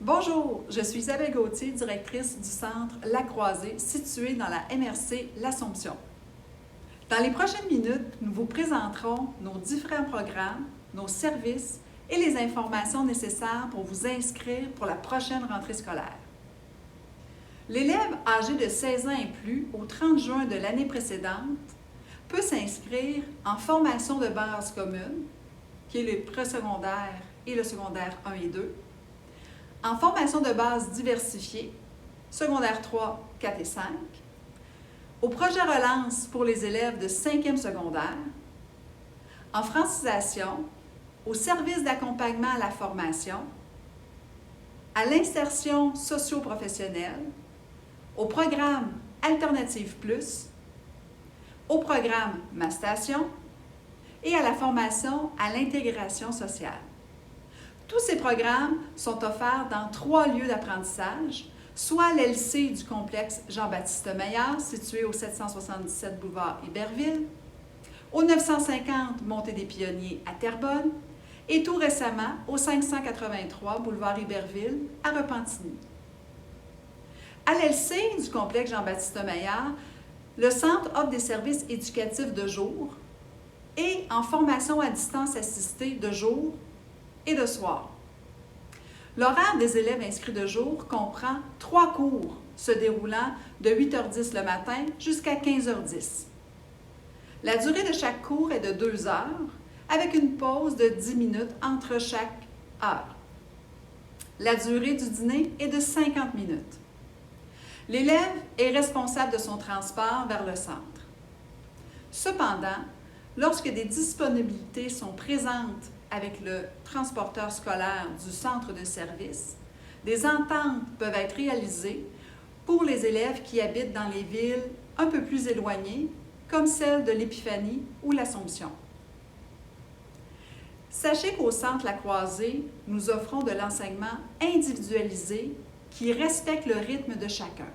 Bonjour, je suis Isabelle Gauthier, directrice du Centre La Croisée, situé dans la MRC L'Assomption. Dans les prochaines minutes, nous vous présenterons nos différents programmes, nos services et les informations nécessaires pour vous inscrire pour la prochaine rentrée scolaire. L'élève âgé de 16 ans et plus au 30 juin de l'année précédente peut s'inscrire en formation de base commune, qui est le présecondaire et le secondaire 1 et 2, en formation de base diversifiée, secondaire 3, 4 et 5, au projet relance pour les élèves de 5e secondaire, en francisation, au service d'accompagnement à la formation, à l'insertion socio-professionnelle, au programme Alternative Plus, au programme Ma Station et à la formation à l'intégration sociale. Tous ces programmes sont offerts dans 3 lieux d'apprentissage, soit l'LC du complexe Jean-Baptiste Maillard, situé au 777 boulevard Iberville, au 950 Montée des Pionniers à Terrebonne et tout récemment au 583 boulevard Iberville à Repentigny. À l'LC du complexe Jean-Baptiste Maillard, le centre offre des services éducatifs de jour et en formation à distance assistée de jour et de soir. L'horaire des élèves inscrits de jour comprend 3 cours se déroulant de 8h10 le matin jusqu'à 15h10. La durée de chaque cours est de 2 heures, avec une pause de 10 minutes entre chaque heure. La durée du dîner est de 50 minutes. L'élève est responsable de son transport vers le centre. Cependant, lorsque des disponibilités sont présentes avec le transporteur scolaire du centre de service, des ententes peuvent être réalisées pour les élèves qui habitent dans les villes un peu plus éloignées, comme celle de l'Épiphanie ou l'Assomption. Sachez qu'au Centre La Croisée, nous offrons de l'enseignement individualisé qui respecte le rythme de chacun.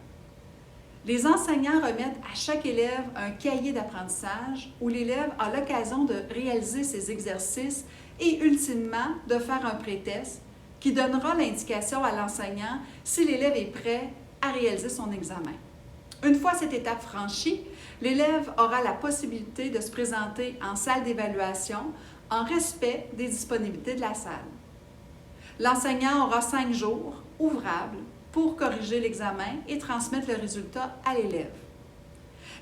Les enseignants remettent à chaque élève un cahier d'apprentissage où l'élève a l'occasion de réaliser ses exercices et ultimement de faire un pré-test qui donnera l'indication à l'enseignant si l'élève est prêt à réaliser son examen. Une fois cette étape franchie, l'élève aura la possibilité de se présenter en salle d'évaluation en respect des disponibilités de la salle. L'enseignant aura 5 jours ouvrables pour corriger l'examen et transmettre le résultat à l'élève.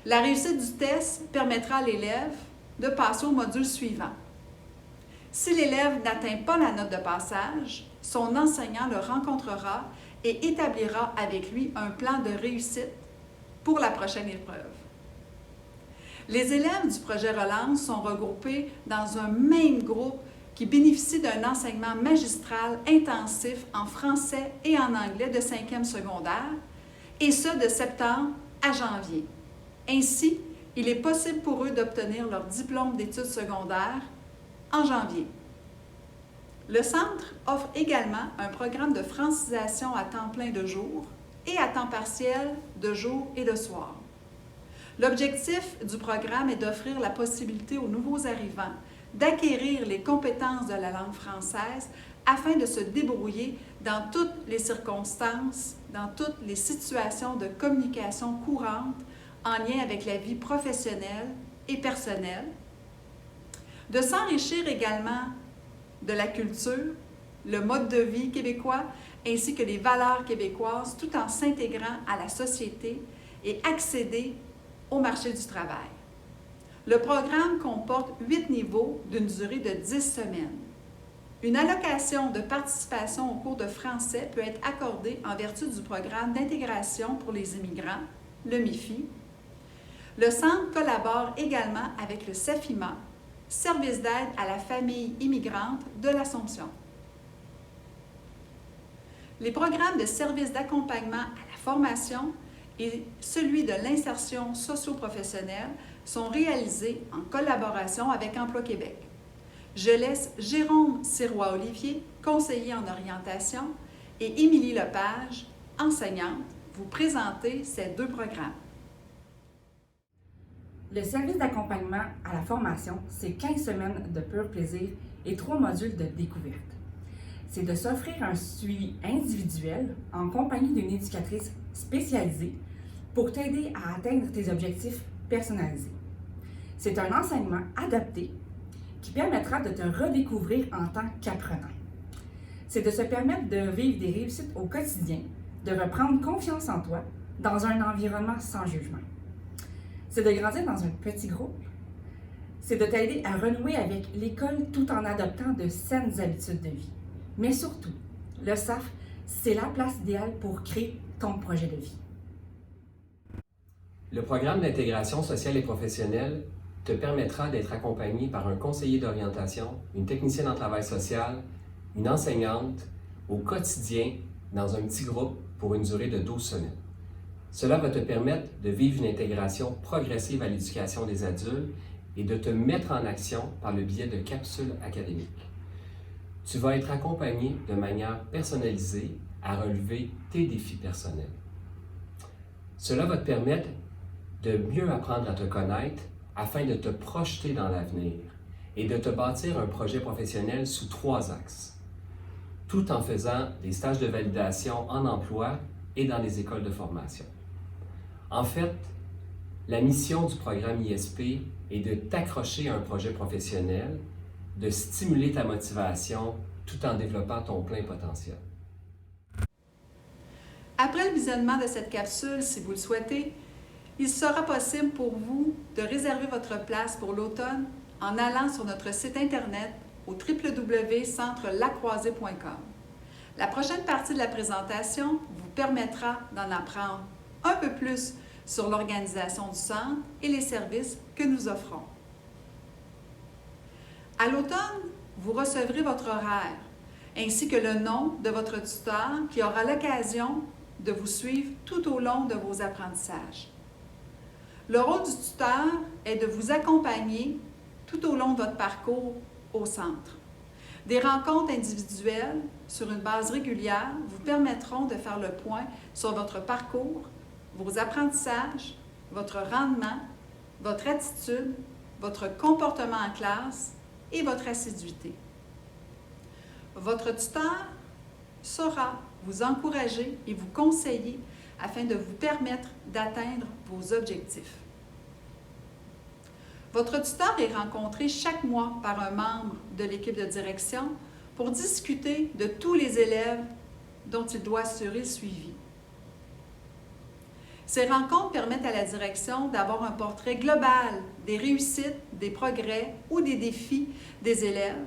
La réussite du test permettra à l'élève de passer au module suivant. Si l'élève n'atteint pas la note de passage, son enseignant le rencontrera et établira avec lui un plan de réussite pour la prochaine épreuve. Les élèves du projet Relance sont regroupés dans un même groupe qui bénéficie d'un enseignement magistral intensif en français et en anglais de 5e secondaire, et ce de septembre à janvier. Ainsi, il est possible pour eux d'obtenir leur diplôme d'études secondaires en janvier. Le centre offre également un programme de francisation à temps plein de jour et à temps partiel de jour et de soir. L'objectif du programme est d'offrir la possibilité aux nouveaux arrivants d'acquérir les compétences de la langue française afin de se débrouiller dans toutes les circonstances, dans toutes les situations de communication courantes en lien avec la vie professionnelle et personnelle, de s'enrichir également de la culture, le mode de vie québécois, ainsi que les valeurs québécoises, tout en s'intégrant à la société et accéder au marché du travail. Le programme comporte 8 niveaux d'une durée de 10 semaines. Une allocation de participation au cours de français peut être accordée en vertu du programme d'intégration pour les immigrants, le MIFI. Le centre collabore également avec le SAFIMA, Service d'aide à la famille immigrante de l'Assomption. Les programmes de services d'accompagnement à la formation et celui de l'insertion socio-professionnelle sont réalisés en collaboration avec Emploi Québec. Je laisse Jérôme Sirois-Olivier, conseiller en orientation, et Émilie Lepage, enseignante, vous présenter ces 2 programmes. Le service d'accompagnement à la formation, c'est 15 semaines de pur plaisir et 3 modules de découverte. c'est de s'offrir un suivi individuel en compagnie d'une éducatrice spécialisée pour t'aider à atteindre tes objectifs personnalisés. C'est un enseignement adapté qui permettra de te redécouvrir en tant qu'apprenant. C'est de se permettre de vivre des réussites au quotidien, de reprendre confiance en toi dans un environnement sans jugement. C'est de grandir dans un petit groupe. C'est de t'aider à renouer avec l'école tout en adoptant de saines habitudes de vie. Mais surtout, le SAF, c'est la place idéale pour créer ton projet de vie. Le programme d'intégration sociale et professionnelle te permettra d'être accompagné par un conseiller d'orientation, une technicienne en travail social, une enseignante au quotidien dans un petit groupe pour une durée de 12 semaines. Cela va te permettre de vivre une intégration progressive à l'éducation des adultes et de te mettre en action par le biais de capsules académiques. Tu vas être accompagné de manière personnalisée à relever tes défis personnels. Cela va te permettre de mieux apprendre à te connaître afin de te projeter dans l'avenir et de te bâtir un projet professionnel sous 3 axes, tout en faisant des stages de validation en emploi et dans les écoles de formation. En fait, la mission du programme ISP est de t'accrocher à un projet professionnel, de stimuler ta motivation tout en développant ton plein potentiel. Après le visionnement de cette capsule, si vous le souhaitez, il sera possible pour vous de réserver votre place pour l'automne en allant sur notre site Internet au www.centrelacroisée.com. La prochaine partie de la présentation vous permettra d'en apprendre un peu plus sur l'organisation du centre et les services que nous offrons. À l'automne, vous recevrez votre horaire ainsi que le nom de votre tuteur qui aura l'occasion de vous suivre tout au long de vos apprentissages. Le rôle du tuteur est de vous accompagner tout au long de votre parcours au centre. Des rencontres individuelles sur une base régulière vous permettront de faire le point sur votre parcours, vos apprentissages, votre rendement, votre attitude, votre comportement en classe et votre assiduité. Votre tuteur saura vous encourager et vous conseiller afin de vous permettre d'atteindre vos objectifs. Votre tuteur est rencontré chaque mois par un membre de l'équipe de direction pour discuter de tous les élèves dont il doit assurer le suivi. Ces rencontres permettent à la direction d'avoir un portrait global des réussites, des progrès ou des défis des élèves.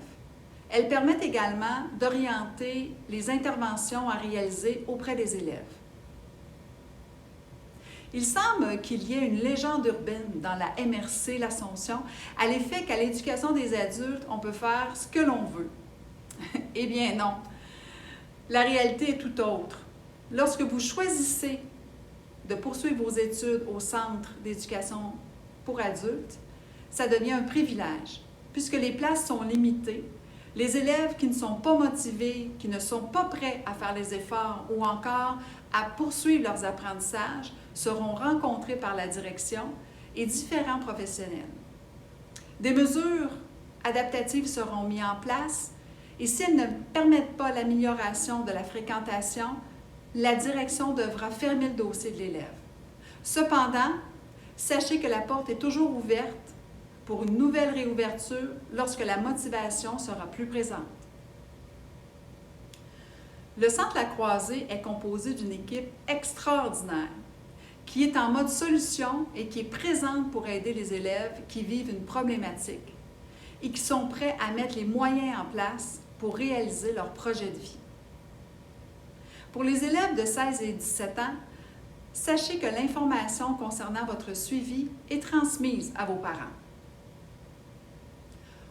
Elles permettent également d'orienter les interventions à réaliser auprès des élèves. Il semble qu'il y ait une légende urbaine dans la MRC L'Assomption à l'effet qu'à l'éducation des adultes, on peut faire ce que l'on veut. Eh bien non, la réalité est tout autre. Lorsque vous choisissez de poursuivre vos études au Centre d'éducation pour adultes, ça devient un privilège, puisque les places sont limitées. Les élèves qui ne sont pas motivés, qui ne sont pas prêts à faire les efforts ou encore à poursuivre leurs apprentissages seront rencontrés par la direction et différents professionnels. Des mesures adaptatives seront mises en place et si elles ne permettent pas l'amélioration de la fréquentation, la direction devra fermer le dossier de l'élève. Cependant, sachez que la porte est toujours ouverte pour une nouvelle réouverture lorsque la motivation sera plus présente. Le Centre La Croisée est composé d'une équipe extraordinaire qui est en mode solution et qui est présente pour aider les élèves qui vivent une problématique et qui sont prêts à mettre les moyens en place pour réaliser leur projet de vie. Pour les élèves de 16 et 17 ans, sachez que l'information concernant votre suivi est transmise à vos parents.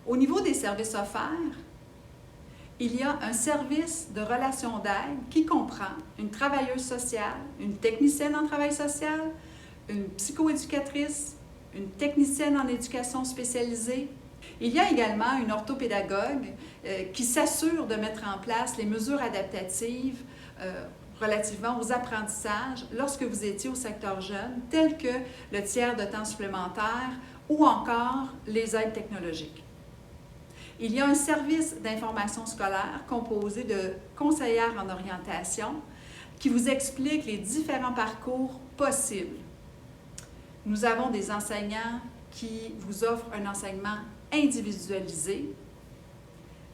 Au niveau des services offerts, il y a un service de relation d'aide qui comprend une travailleuse sociale, une technicienne en travail social, une psychoéducatrice, une technicienne en éducation spécialisée. Il y a également une orthopédagogue qui s'assure de mettre en place les mesures adaptatives relativement aux apprentissages lorsque vous étiez au secteur jeune, tels que le tiers de temps supplémentaire ou encore les aides technologiques. Il y a un service d'information scolaire composé de conseillères en orientation qui vous explique les différents parcours possibles. Nous avons des enseignants qui vous offrent un enseignement individualisé,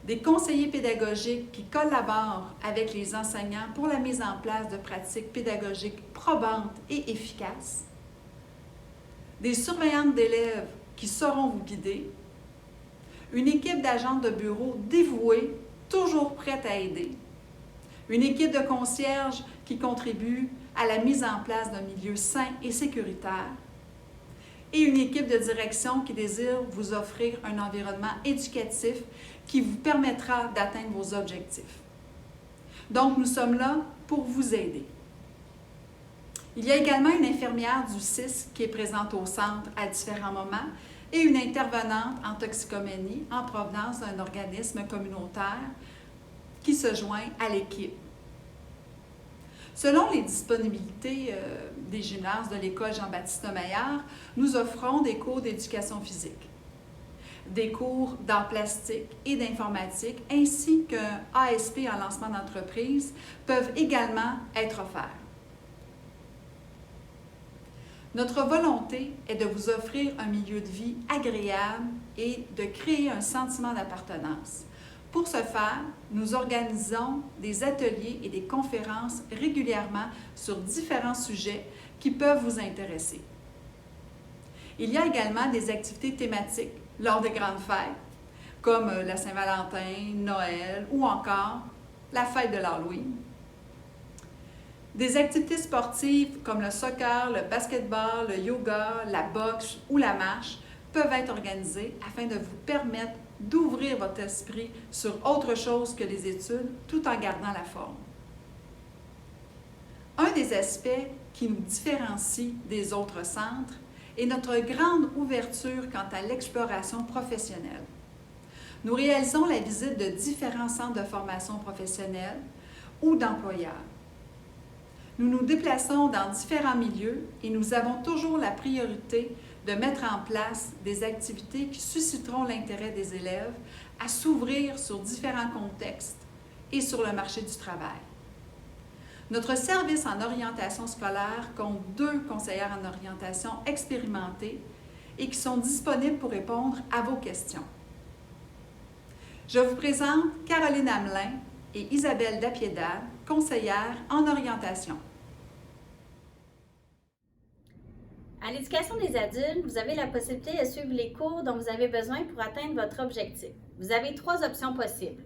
des conseillers pédagogiques qui collaborent avec les enseignants pour la mise en place de pratiques pédagogiques probantes et efficaces, des surveillantes d'élèves qui sauront vous guider, une équipe d'agents de bureau dévouée, toujours prête à aider, une équipe de concierges qui contribue à la mise en place d'un milieu sain et sécuritaire, et une équipe de direction qui désire vous offrir un environnement éducatif qui vous permettra d'atteindre vos objectifs. Donc, nous sommes là pour vous aider. Il y a également une infirmière du CIS qui est présente au centre à différents moments et une intervenante en toxicomanie en provenance d'un organisme communautaire qui se joint à l'équipe. Selon les disponibilités des gymnases de l'école Jean-Baptiste Maillard, nous offrons des cours d'éducation physique, des cours d'art plastique et d'informatique, ainsi qu'un ASP en lancement d'entreprise peuvent également être offerts. Notre volonté est de vous offrir un milieu de vie agréable et de créer un sentiment d'appartenance. Pour ce faire, nous organisons des ateliers et des conférences régulièrement sur différents sujets qui peuvent vous intéresser. Il y a également des activités thématiques lors des grandes fêtes, comme la Saint-Valentin, Noël ou encore la fête de l'Halloween. Des activités sportives comme le soccer, le basketball, le yoga, la boxe ou la marche peuvent être organisées afin de vous permettre d'ouvrir votre esprit sur autre chose que les études tout en gardant la forme. Un des aspects qui nous différencie des autres centres est notre grande ouverture quant à l'exploration professionnelle. Nous réalisons la visite de différents centres de formation professionnelle ou d'employeurs. Nous nous déplaçons dans différents milieux et nous avons toujours la priorité de mettre en place des activités qui susciteront l'intérêt des élèves à s'ouvrir sur différents contextes et sur le marché du travail. Notre service en orientation scolaire compte 2 conseillères en orientation expérimentées et qui sont disponibles pour répondre à vos questions. Je vous présente Caroline Hamelin et Isabelle Dapiedad, conseillères en orientation. À l'éducation des adultes, vous avez la possibilité de suivre les cours dont vous avez besoin pour atteindre votre objectif. Vous avez 3 options possibles.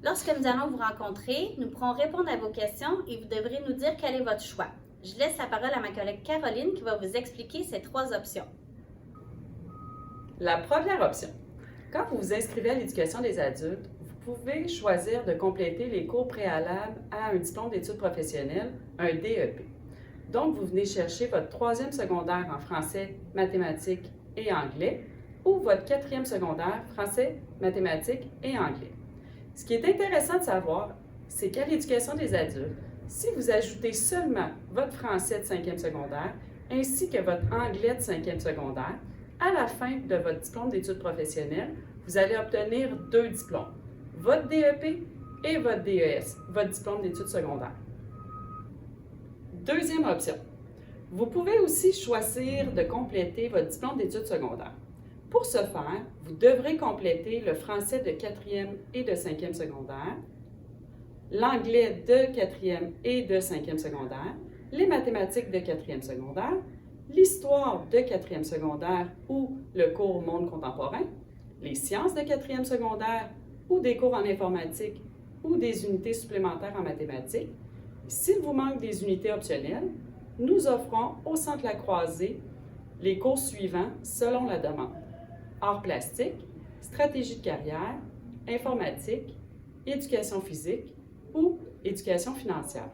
Lorsque nous allons vous rencontrer, nous pourrons répondre à vos questions et vous devrez nous dire quel est votre choix. Je laisse la parole à ma collègue Caroline qui va vous expliquer ces 3 options. La première option. Quand vous vous inscrivez à l'éducation des adultes, vous pouvez choisir de compléter les cours préalables à un diplôme d'études professionnelles, un DEP. Donc, vous venez chercher votre 3e secondaire en français, mathématiques et anglais ou votre 4e secondaire, français, mathématiques et anglais. Ce qui est intéressant de savoir, c'est qu'à l'éducation des adultes, si vous ajoutez seulement votre français de 5e secondaire ainsi que votre anglais de 5e secondaire, à la fin de votre diplôme d'études professionnelles, vous allez obtenir 2 diplômes, votre DEP et votre DES, votre diplôme d'études secondaires. Deuxième option. Vous pouvez aussi choisir de compléter votre diplôme d'études secondaires. Pour ce faire, vous devrez compléter le français de 4e et de 5e secondaire, l'anglais de 4e et de 5e secondaire, les mathématiques de 4e secondaire, l'histoire de 4e secondaire ou le cours Monde contemporain, les sciences de 4e secondaire ou des cours en informatique ou des unités supplémentaires en mathématiques. S'il vous manque des unités optionnelles, nous offrons au Centre La Croisée les cours suivants selon la demande. Arts plastiques, stratégie de carrière, informatique, éducation physique ou éducation financière.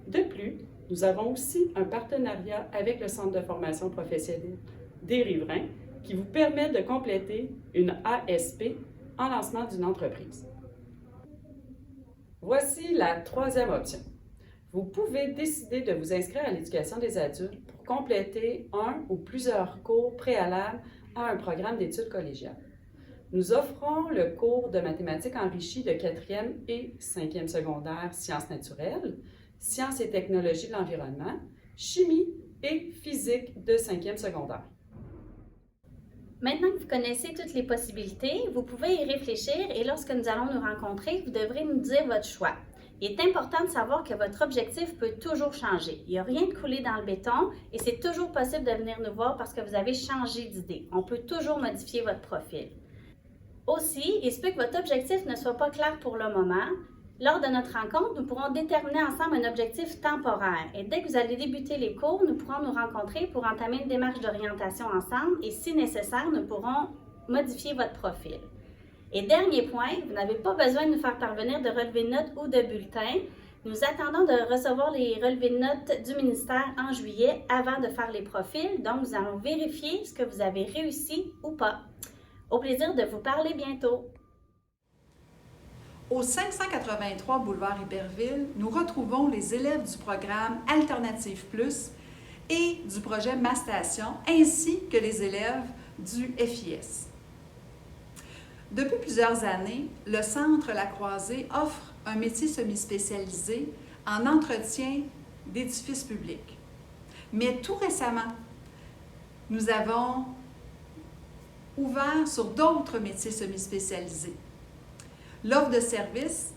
De plus, nous avons aussi un partenariat avec le Centre de formation professionnelle des Riverains qui vous permet de compléter une ASP en lancement d'une entreprise. Voici la 3e option. Vous pouvez décider de vous inscrire à l'éducation des adultes pour compléter un ou plusieurs cours préalables à un programme d'études collégiales. nous offrons le cours de mathématiques enrichi de 4e et 5e secondaire sciences naturelles, sciences et technologies de l'environnement, chimie et physique de 5e secondaire. Maintenant que vous connaissez toutes les possibilités, vous pouvez y réfléchir et lorsque nous allons nous rencontrer, vous devrez nous dire votre choix. Il est important de savoir que votre objectif peut toujours changer. Il n'y a rien de coulé dans le béton et c'est toujours possible de venir nous voir parce que vous avez changé d'idée. On peut toujours modifier votre profil. Aussi, il se peut que votre objectif ne soit pas clair pour le moment. Lors de notre rencontre, nous pourrons déterminer ensemble un objectif temporaire. Et dès que vous allez débuter les cours, nous pourrons nous rencontrer pour entamer une démarche d'orientation ensemble et si nécessaire, nous pourrons modifier votre profil. Et dernier point, vous n'avez pas besoin de nous faire parvenir de relevés de notes ou de bulletins. Nous attendons de recevoir les relevés de notes du ministère en juillet avant de faire les profils. Donc, nous allons vérifier ce que vous avez réussi ou pas. Au plaisir de vous parler bientôt. Au 583 boulevard Iberville, nous retrouvons les élèves du programme Alternative Plus et du projet Ma Station, ainsi que les élèves du FIS. Depuis plusieurs années, le Centre La Croisée offre un métier semi-spécialisé en entretien d'édifices publics. Mais tout récemment, nous avons ouvert sur d'autres métiers semi-spécialisés. L'offre de service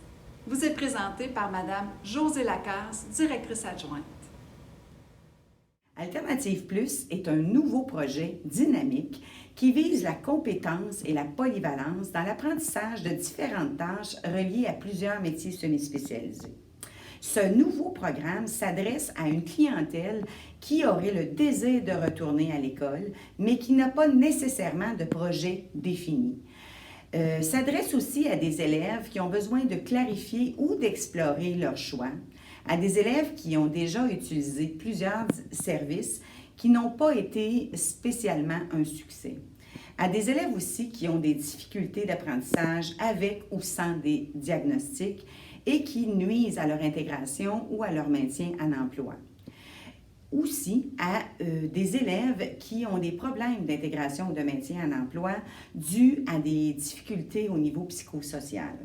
vous est présentée par Mme Josée Lacasse, directrice adjointe. Alternative Plus est un nouveau projet dynamique qui vise la compétence et la polyvalence dans l'apprentissage de différentes tâches reliées à plusieurs métiers semi-spécialisés. Ce nouveau programme s'adresse à une clientèle qui aurait le désir de retourner à l'école, mais qui n'a pas nécessairement de projet défini. S'adresse aussi à des élèves qui ont besoin de clarifier ou d'explorer leur choix, à des élèves qui ont déjà utilisé plusieurs services qui n'ont pas été spécialement un succès, à des élèves aussi qui ont des difficultés d'apprentissage avec ou sans des diagnostics et qui nuisent à leur intégration ou à leur maintien en emploi. Aussi à des élèves qui ont des problèmes d'intégration ou de maintien en emploi dus à des difficultés au niveau psychosocial.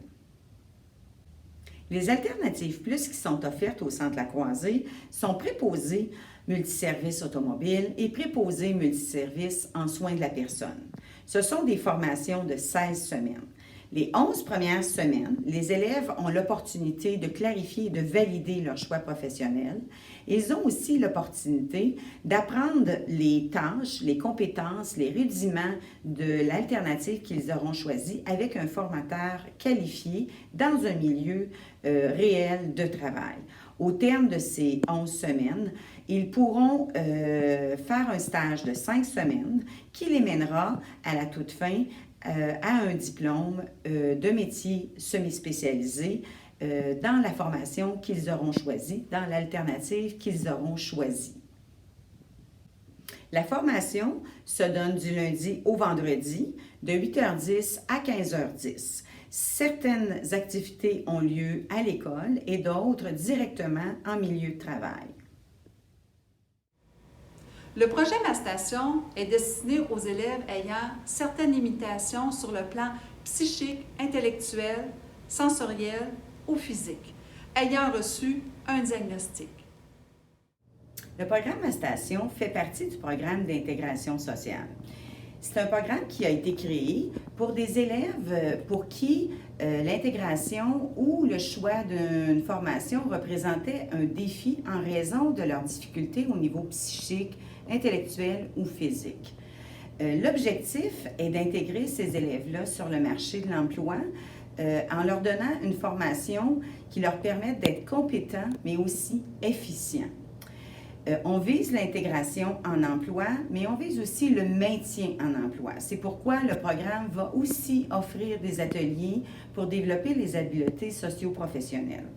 Les alternatives plus qui sont offertes au Centre La Croisée sont préposés multiservices automobiles et préposés multiservices en soins de la personne. Ce sont des formations de 16 semaines. Les 11 premières semaines, les élèves ont l'opportunité de clarifier et de valider leur choix professionnel. Ils ont aussi l'opportunité d'apprendre les tâches, les compétences, les rudiments de l'alternative qu'ils auront choisie avec un formateur qualifié dans un milieu réel de travail. Au terme de ces 11 semaines, ils pourront faire un stage de 5 semaines qui les mènera à la toute fin à un diplôme de métier semi-spécialisé dans la formation qu'ils auront choisie, dans l'alternative qu'ils auront choisie. La formation se donne du lundi au vendredi de 8h10 à 15h10. Certaines activités ont lieu à l'école et d'autres directement en milieu de travail. Le projet Ma Station est destiné aux élèves ayant certaines limitations sur le plan psychique, intellectuel, sensoriel ou physique, ayant reçu un diagnostic. Le programme Ma Station fait partie du programme d'intégration sociale. C'est un programme qui a été créé pour des élèves pour qui l'intégration ou le choix d'une formation représentait un défi en raison de leurs difficultés au niveau psychique, intellectuel ou physique. L'objectif est d'intégrer ces élèves-là sur le marché de l'emploi en leur donnant une formation qui leur permette d'être compétents, mais aussi efficients. On vise l'intégration en emploi, mais on vise aussi le maintien en emploi. C'est pourquoi le programme va aussi offrir des ateliers pour développer les habiletés socio-professionnelles.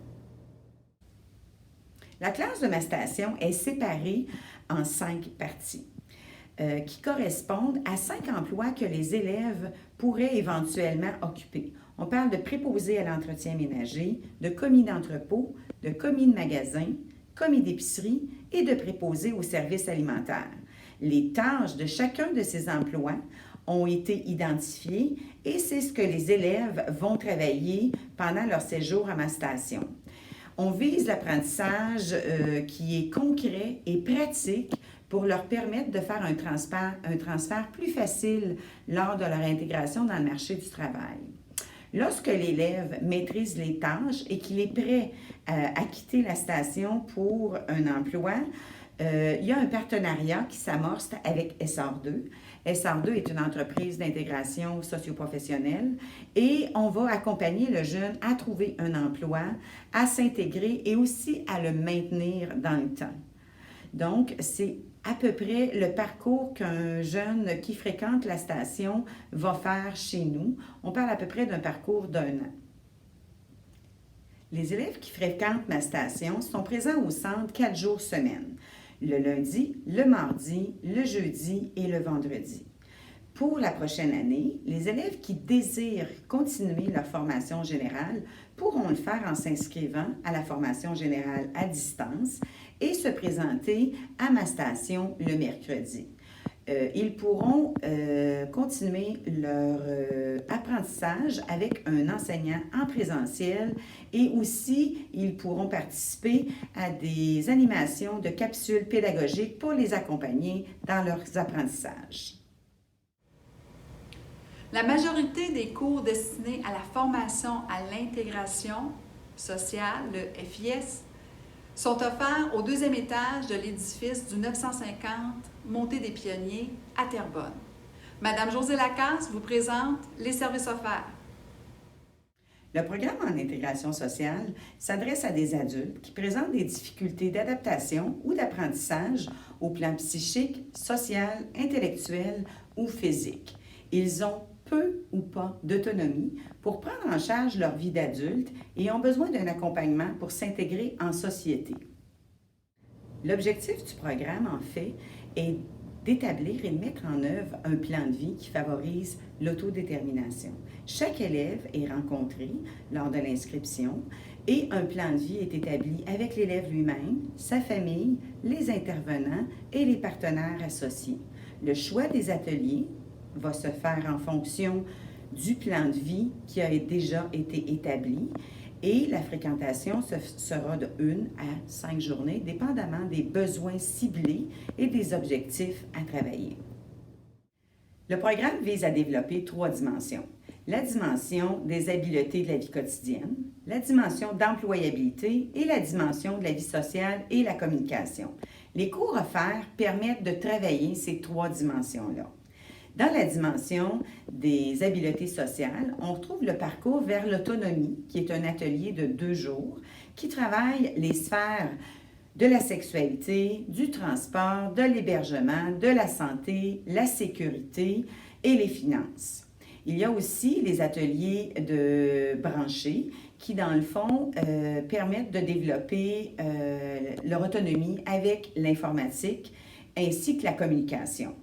La classe de Ma Station est séparée en 5 parties qui correspondent à 5 emplois que les élèves pourraient éventuellement occuper. On parle de préposé à l'entretien ménager, de commis d'entrepôt, de commis de magasin, commis d'épicerie et de préposé aux services alimentaires. Les tâches de chacun de ces emplois ont été identifiés et c'est ce que les élèves vont travailler pendant leur séjour à ma station. On vise l'apprentissage qui est concret et pratique pour leur permettre de faire un transfert plus facile lors de leur intégration dans le marché du travail. Lorsque l'élève maîtrise les tâches et qu'il est prêt à quitter la station pour un emploi, il y a un partenariat qui s'amorce avec SR2. SR2 est une entreprise d'intégration socio-professionnelle et on va accompagner le jeune à trouver un emploi, à s'intégrer et aussi à le maintenir dans le temps. Donc, c'est à peu près le parcours qu'un jeune qui fréquente la station va faire chez nous. On parle à peu près d'un parcours d'1 an. Les élèves qui fréquentent ma station sont présents au centre 4 jours semaine, le lundi, le mardi, le jeudi et le vendredi. Pour la prochaine année, les élèves qui désirent continuer leur formation générale pourront le faire en s'inscrivant à la formation générale à distance et se présenter à ma station le mercredi. Ils pourront continuer leur apprentissage avec un enseignant en présentiel et aussi ils pourront participer à des animations de capsules pédagogiques pour les accompagner dans leurs apprentissages. La majorité des cours destinés à la formation à l'intégration sociale, le FIS, sont offerts au 2e étage de l'édifice du 950 Montée des Pionniers à Terrebonne. Madame Josée Lacasse vous présente les services offerts. Le programme en intégration sociale s'adresse à des adultes qui présentent des difficultés d'adaptation ou d'apprentissage au plan psychique, social, intellectuel ou physique. Ils ont peu ou pas d'autonomie pour prendre en charge leur vie d'adulte et ont besoin d'un accompagnement pour s'intégrer en société. L'objectif du programme, en fait, est d'établir et de mettre en œuvre un plan de vie qui favorise l'autodétermination. Chaque élève est rencontré lors de l'inscription et un plan de vie est établi avec l'élève lui-même, sa famille, les intervenants et les partenaires associés. Le choix des ateliers va se faire en fonction du plan de vie qui a déjà été établi et la fréquentation sera de 1 à 5 journées, dépendamment des besoins ciblés et des objectifs à travailler. Le programme vise à développer 3 dimensions. La dimension des habiletés de la vie quotidienne, la dimension d'employabilité et la dimension de la vie sociale et la communication. Les cours offerts permettent de travailler ces 3 dimensions-là. Dans la dimension des habiletés sociales, on retrouve le parcours vers l'autonomie, qui est un atelier de 2 jours, qui travaille les sphères de la sexualité, du transport, de l'hébergement, de la santé, la sécurité et les finances. Il y a aussi les ateliers de branchés qui, dans le fond, permettent de développer leur autonomie avec l'informatique ainsi que la communication.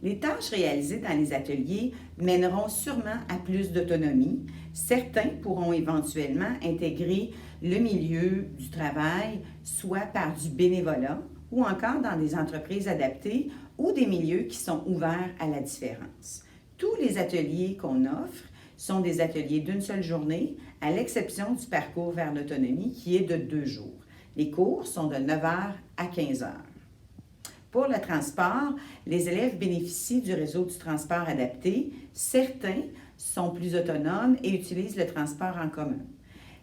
Les tâches réalisées dans les ateliers mèneront sûrement à plus d'autonomie. Certains pourront éventuellement intégrer le milieu du travail, soit par du bénévolat ou encore dans des entreprises adaptées ou des milieux qui sont ouverts à la différence. Tous les ateliers qu'on offre sont des ateliers d'une seule journée, à l'exception du parcours vers l'autonomie qui est de 2 jours. Les cours sont de 9h à 15h. Pour le transport, les élèves bénéficient du réseau du transport adapté. Certains sont plus autonomes et utilisent le transport en commun.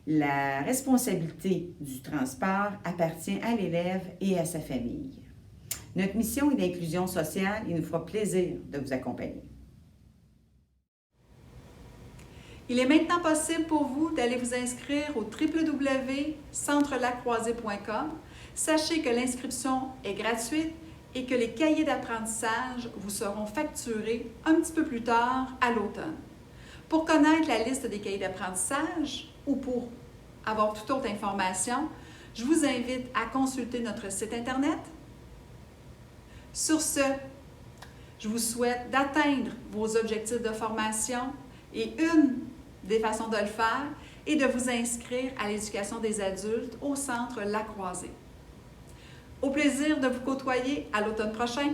La responsabilité du transport appartient à l'élève et à sa famille. Notre mission est d'inclusion sociale et il nous fera plaisir de vous accompagner. Il est maintenant possible pour vous d'aller vous inscrire au www.centrelacroisée.com. Sachez que l'inscription est gratuite et que les cahiers d'apprentissage vous seront facturés un petit peu plus tard à l'automne. Pour connaître la liste des cahiers d'apprentissage ou pour avoir toute autre information, je vous invite à consulter notre site Internet. Sur ce, je vous souhaite d'atteindre vos objectifs de formation et une des façons de le faire est de vous inscrire à l'éducation des adultes au Centre La Croisée. Au plaisir de vous côtoyer à l'automne prochain.